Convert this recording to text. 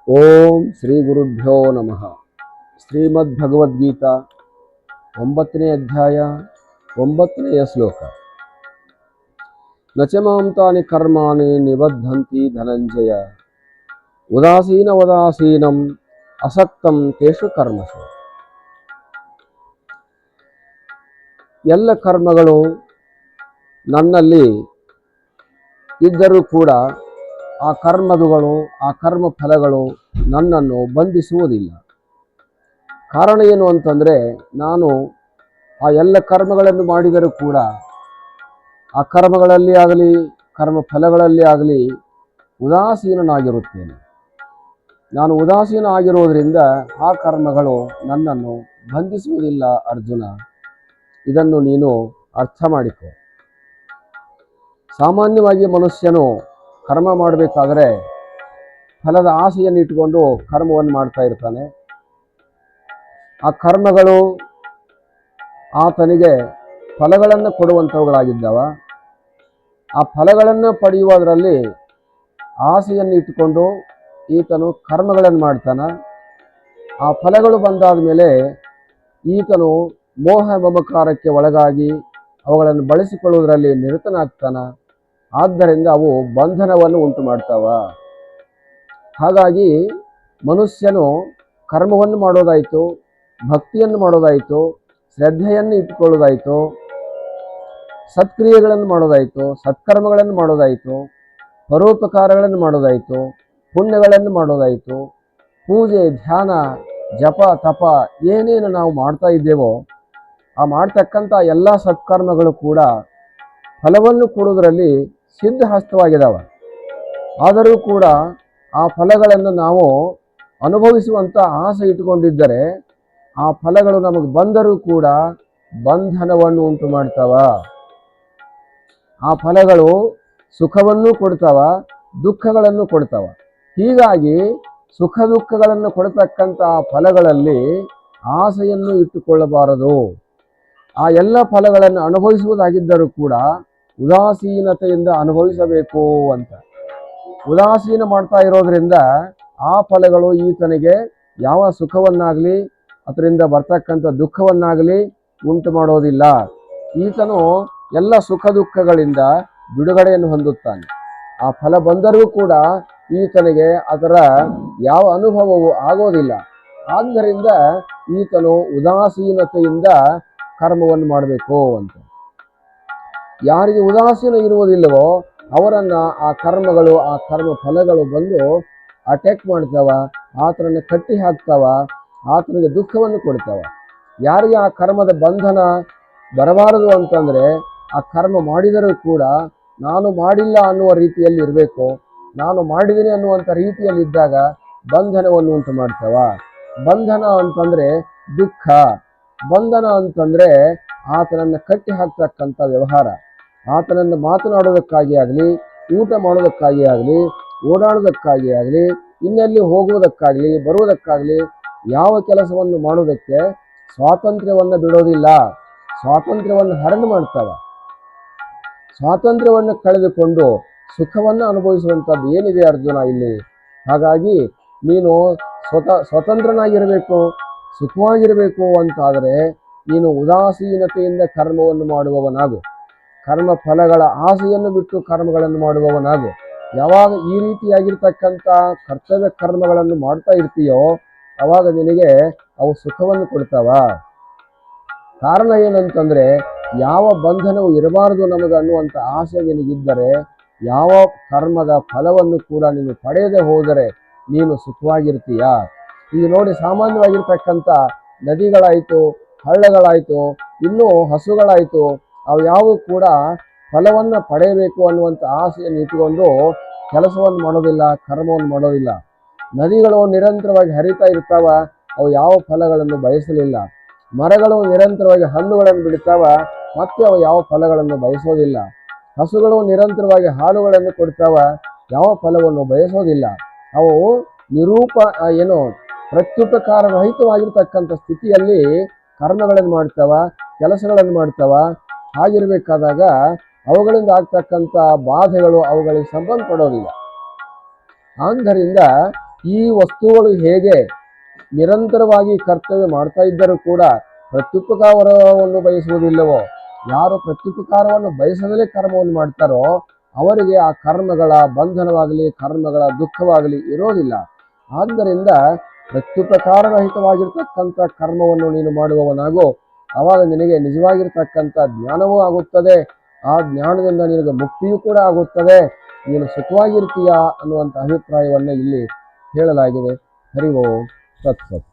ಓಂ ಶ್ರೀ ಗುರುಭ್ಯೋ ನಮಃ. ಶ್ರೀಮದ್ಭಗವದ್ಗೀತಾ 9ನೇ ಅಧ್ಯಾಯ 9ನೆಯ ಶ್ಲೋಕ. ನ ಚ ಮಾಂ ತಾನಿ ಕರ್ಮಾಣಿ ನಿಬದ್ಧಂತಿ ಧನಂಜಯ ಉದಾಸೀನಂ ಅಸಕ್ತಂ ತೇಷು ಕರ್ಮಸು. ಎಲ್ಲ ಕರ್ಮಗಳು ನನ್ನಲ್ಲಿ ಇದ್ದರೂ ಕೂಡ ಆ ಕರ್ಮಗಳು, ಆ ಕರ್ಮ ಫಲಗಳು ನನ್ನನ್ನು ಬಂಧಿಸುವುದಿಲ್ಲ. ಕಾರಣ ಏನು ಅಂತಂದರೆ, ನಾನು ಆ ಎಲ್ಲ ಕರ್ಮಗಳನ್ನು ಮಾಡಿದರೂ ಕೂಡ ಆ ಕರ್ಮಗಳಲ್ಲಿ ಆಗಲಿ ಕರ್ಮ ಫಲಗಳಲ್ಲಿ ಆಗಲಿ ಉದಾಸೀನನಾಗಿರುತ್ತೇನೆ. ನಾನು ಉದಾಸೀನ ಆಗಿರೋದ್ರಿಂದ ಆ ಕರ್ಮಗಳು ನನ್ನನ್ನು ಬಂಧಿಸುವುದಿಲ್ಲ. ಅರ್ಜುನ, ಇದನ್ನು ನೀನು ಅರ್ಥ ಮಾಡಿಕೊ. ಸಾಮಾನ್ಯವಾಗಿ ಮನುಷ್ಯನು ಕರ್ಮ ಮಾಡಬೇಕಾದ್ರೆ ಫಲದ ಆಸೆಯನ್ನು ಇಟ್ಟುಕೊಂಡು ಕರ್ಮವನ್ನು ಮಾಡ್ತಾ ಇರ್ತಾನೆ. ಆ ಕರ್ಮಗಳು ಆತನಿಗೆ ಫಲಗಳನ್ನು ಕೊಡುವಂಥವುಗಳಾಗಿದ್ದಾವ. ಆ ಫಲಗಳನ್ನು ಪಡೆಯುವುದರಲ್ಲಿ ಆಸೆಯನ್ನು ಇಟ್ಟುಕೊಂಡು ಈತನು ಕರ್ಮಗಳನ್ನು ಮಾಡ್ತಾನೆ. ಆ ಫಲಗಳು ಬಂದಾದ ಮೇಲೆ ಈತನು ಮೋಹ ಮಮಕಾರಕ್ಕೆ ಒಳಗಾಗಿ ಅವುಗಳನ್ನು ಬಳಸಿಕೊಳ್ಳುವುದರಲ್ಲಿ ನಿರತನಾಗ್ತಾನೆ. ಆದ್ದರಿಂದ ಅವು ಬಂಧನವನ್ನು ಉಂಟು ಮಾಡ್ತಾವ. ಹಾಗಾಗಿ ಮನುಷ್ಯನು ಕರ್ಮವನ್ನು ಮಾಡೋದಾಯಿತು, ಭಕ್ತಿಯನ್ನು ಮಾಡೋದಾಯಿತು, ಶ್ರದ್ಧೆಯನ್ನು ಇಟ್ಟುಕೊಳ್ಳೋದಾಯಿತು, ಸತ್ಕ್ರಿಯೆಗಳನ್ನು ಮಾಡೋದಾಯಿತು, ಸತ್ಕರ್ಮಗಳನ್ನು ಮಾಡೋದಾಯಿತು, ಪರೋಪಕಾರಗಳನ್ನು ಮಾಡೋದಾಯಿತು, ಪುಣ್ಯಗಳನ್ನು ಮಾಡೋದಾಯಿತು, ಪೂಜೆ, ಧ್ಯಾನ, ಜಪ, ತಪ ಏನೇನು ನಾವು ಮಾಡ್ತಾ ಇದ್ದೇವೋ ಆ ಮಾಡ್ತಕ್ಕಂಥ ಎಲ್ಲ ಸತ್ಕರ್ಮಗಳು ಕೂಡ ಫಲವನ್ನು ಕೊಡುವುದರಲ್ಲಿ ಸಿದ್ಧಹಸ್ತವಾಗಿದ್ದಾವೆ. ಆದರೂ ಕೂಡ ಆ ಫಲಗಳನ್ನು ನಾವು ಅನುಭವಿಸುವಂಥ ಆಸೆ ಇಟ್ಟುಕೊಂಡಿದ್ದರೆ ಆ ಫಲಗಳು ನಮಗೆ ಬಂದರೂ ಕೂಡ ಬಂಧನವನ್ನು ಉಂಟು ಮಾಡ್ತಾವ. ಆ ಫಲಗಳು ಸುಖವನ್ನು ಕೊಡ್ತಾವ, ದುಃಖಗಳನ್ನು ಕೊಡ್ತಾವ. ಹೀಗಾಗಿ ಸುಖ ದುಃಖಗಳನ್ನು ಕೊಡತಕ್ಕಂಥ ಫಲಗಳಲ್ಲಿ ಆಸೆಯನ್ನು ಇಟ್ಟುಕೊಳ್ಳಬಾರದು. ಆ ಎಲ್ಲ ಫಲಗಳನ್ನು ಅನುಭವಿಸುವುದಾಗಿದ್ದರೂ ಕೂಡ ಉದಾಸೀನತೆಯಿಂದ ಅನುಭವಿಸಬೇಕು ಅಂತ. ಉದಾಸೀನ ಮಾಡ್ತಾ ಇರೋದ್ರಿಂದ ಆ ಫಲಗಳು ಈತನಿಗೆ ಯಾವ ಸುಖವನ್ನಾಗಲಿ ಅದರಿಂದ ಬರ್ತಕ್ಕಂಥ ದುಃಖವನ್ನಾಗಲಿ ಉಂಟು ಮಾಡೋದಿಲ್ಲ. ಈತನು ಎಲ್ಲ ಸುಖ ದುಃಖಗಳಿಂದ ಬಿಡುಗಡೆಯನ್ನು ಹೊಂದುತ್ತಾನೆ. ಆ ಫಲ ಬಂದರೂ ಕೂಡ ಈತನಿಗೆ ಅದರ ಯಾವ ಅನುಭವವೂ ಆಗೋದಿಲ್ಲ. ಆದ್ದರಿಂದ ಈತನು ಉದಾಸೀನತೆಯಿಂದ ಕರ್ಮವನ್ನು ಮಾಡಬೇಕು ಅಂತ. ಯಾರಿಗೆ ಉದಾಸೀನ ಇರುವುದಿಲ್ಲವೋ ಅವರನ್ನು ಆ ಕರ್ಮಗಳು, ಆ ಕರ್ಮ ಫಲಗಳು ಬಂದು ಅಟ್ಯಾಕ್ ಮಾಡ್ತಾವ, ಆತನನ್ನು ಕಟ್ಟಿ ಹಾಕ್ತಾವ, ಆತನಿಗೆ ದುಃಖವನ್ನು ಕೊಡ್ತಾವ. ಯಾರಿಗೆ ಆ ಕರ್ಮದ ಬಂಧನ ಬರಬಾರದು ಅಂತಂದರೆ ಆ ಕರ್ಮ ಮಾಡಿದರೂ ಕೂಡ ನಾನು ಮಾಡಿಲ್ಲ ಅನ್ನುವ ರೀತಿಯಲ್ಲಿ ಇರಬೇಕು. ನಾನು ಮಾಡಿದ್ದೀನಿ ಅನ್ನುವಂಥ ರೀತಿಯಲ್ಲಿದ್ದಾಗ ಬಂಧನವನ್ನು ಉಂಟು ಮಾಡ್ತಾವ. ಬಂಧನ ಅಂತಂದರೆ ದುಃಖ, ಬಂಧನ ಅಂತಂದರೆ ಆತನನ್ನು ಕಟ್ಟಿ ಹಾಕ್ತಕ್ಕಂಥ ವ್ಯವಹಾರ. ಆತನನ್ನು ಮಾತನಾಡೋದಕ್ಕಾಗಿ ಆಗಲಿ, ಊಟ ಮಾಡೋದಕ್ಕಾಗಿ ಆಗಲಿ, ಓಡಾಡೋದಕ್ಕಾಗಿ ಆಗಲಿ, ಇನ್ನೆಲ್ಲಿ ಹೋಗುವುದಕ್ಕಾಗಲಿ ಬರುವುದಕ್ಕಾಗಲಿ ಯಾವ ಕೆಲಸವನ್ನು ಮಾಡೋದಕ್ಕೆ ಸ್ವಾತಂತ್ರ್ಯವನ್ನು ಬಿಡೋದಿಲ್ಲ. ಸ್ವಾತಂತ್ರ್ಯವನ್ನು ಹರಣ ಮಾಡ್ತಾವ. ಸ್ವಾತಂತ್ರ್ಯವನ್ನು ಕಳೆದುಕೊಂಡು ಸುಖವನ್ನು ಅನುಭವಿಸುವಂಥದ್ದು ಏನಿದೆ ಅರ್ಜುನ ಇಲ್ಲಿ. ಹಾಗಾಗಿ ನೀನು ಸ್ವತಂತ್ರನಾಗಿರಬೇಕು, ಸುಖವಾಗಿರಬೇಕು ಅಂತಾದರೆ ನೀನು ಉದಾಸೀನತೆಯಿಂದ ಕರ್ಮವನ್ನು ಮಾಡುವವನಾಗು. ಕರ್ಮ ಫಲಗಳ ಆಸೆಯನ್ನು ಬಿಟ್ಟು ಕರ್ಮಗಳನ್ನು ಮಾಡುವವನಾಗು. ಯಾವಾಗ ಈ ರೀತಿಯಾಗಿರ್ತಕ್ಕಂಥ ಕರ್ತವ್ಯ ಕರ್ಮಗಳನ್ನು ಮಾಡ್ತಾ ಇರ್ತೀಯೋ ಅವಾಗ ನಿನಗೆ ಅವು ಸುಖವನ್ನು ಕೊಡ್ತಾವ. ಕಾರಣ ಏನಂತಂದರೆ, ಯಾವ ಬಂಧನವು ಇರಬಾರದು ನಮಗೆ ಅನ್ನುವಂಥ ಆಸೆ ನಿನಗಿದ್ದರೆ ಯಾವ ಕರ್ಮದ ಫಲವನ್ನು ಕೂಡ ನೀನು ಪಡೆಯದೆ ಹೋದರೆ ನೀನು ಸುಖವಾಗಿರ್ತೀಯ. ಈಗ ನೋಡಿ, ಸಾಮಾನ್ಯವಾಗಿರ್ತಕ್ಕಂಥ ನದಿಗಳಾಯಿತು, ಹಳ್ಳಗಳಾಯಿತು, ಇನ್ನೂ ಹಸುಗಳಾಯಿತು, ಅವು ಯಾವೂ ಕೂಡ ಫಲವನ್ನು ಪಡೆಯಬೇಕು ಅನ್ನುವಂಥ ಆಸೆಯನ್ನು ಇಟ್ಟುಕೊಂಡು ಕೆಲಸವನ್ನು ಮಾಡೋದಿಲ್ಲ, ಕರ್ಮವನ್ನು ಮಾಡೋದಿಲ್ಲ. ನದಿಗಳು ನಿರಂತರವಾಗಿ ಹರಿತಾ ಇರ್ತಾವ, ಅವು ಯಾವ ಫಲಗಳನ್ನು ಬಯಸಲಿಲ್ಲ. ಮರಗಳು ನಿರಂತರವಾಗಿ ಹಣ್ಣುಗಳನ್ನು ಬಿಡ್ತಾವ, ಮತ್ತೆ ಅವು ಯಾವ ಫಲಗಳನ್ನು ಬಯಸೋದಿಲ್ಲ. ಹಸುಗಳು ನಿರಂತರವಾಗಿ ಹಾಲುಗಳನ್ನು ಕೊಡ್ತಾವ, ಯಾವ ಫಲವನ್ನು ಬಯಸೋದಿಲ್ಲ. ಅವು ಪ್ರತ್ಯುಪಕಾರ ರಹಿತವಾಗಿರ್ತಕ್ಕಂಥ ಸ್ಥಿತಿಯಲ್ಲಿ ಕರ್ಮಗಳನ್ನು ಮಾಡ್ತಾವ, ಕೆಲಸಗಳನ್ನು ಮಾಡ್ತಾವ. ಹಾಗಿರಬೇಕಾದಾಗ ಅವುಗಳಿಂದ ಆಗ್ತಕ್ಕಂಥ ಬಾಧೆಗಳು ಅವುಗಳಿಗೆ ಸಂಬಂಧ ಪಡೋದಿಲ್ಲ. ಆದ್ದರಿಂದ ಈ ವಸ್ತುಗಳು ಹೇಗೆ ನಿರಂತರವಾಗಿ ಕರ್ತವ್ಯ ಮಾಡ್ತಾ ಇದ್ದರೂ ಕೂಡ ಪ್ರತ್ಯುಪಕಾರವನ್ನು ಬಯಸುವುದಿಲ್ಲವೋ, ಯಾರು ಪ್ರತ್ಯುಪಕಾರವನ್ನು ಬಯಸದಲೇ ಕರ್ಮವನ್ನು ಮಾಡ್ತಾರೋ ಅವರಿಗೆ ಆ ಕರ್ಮಗಳ ಬಂಧನವಾಗಲಿ ಕರ್ಮಗಳ ದುಃಖವಾಗಲಿ ಇರೋದಿಲ್ಲ. ಆದ್ದರಿಂದ ಪ್ರತ್ಯುಪಕಾರರಹಿತವಾಗಿರ್ತಕ್ಕಂಥ ಕರ್ಮವನ್ನು ನೀನು ಮಾಡುವವನಾಗೋ, ಆವಾಗ ನಿನಗೆ ನಿಜವಾಗಿರ್ತಕ್ಕಂಥ ಜ್ಞಾನವೂ ಆಗುತ್ತದೆ. ಆ ಜ್ಞಾನದಿಂದ ನಿನಗೆ ಮುಕ್ತಿಯೂ ಕೂಡ ಆಗುತ್ತದೆ, ನೀನು ಸುಖವಾಗಿರ್ತೀಯಾ ಅನ್ನುವಂಥ ಅಭಿಪ್ರಾಯವನ್ನು ಇಲ್ಲಿ ಹೇಳಲಾಗಿದೆ. ಹರಿ ಓಂ ತತ್ಸತ್.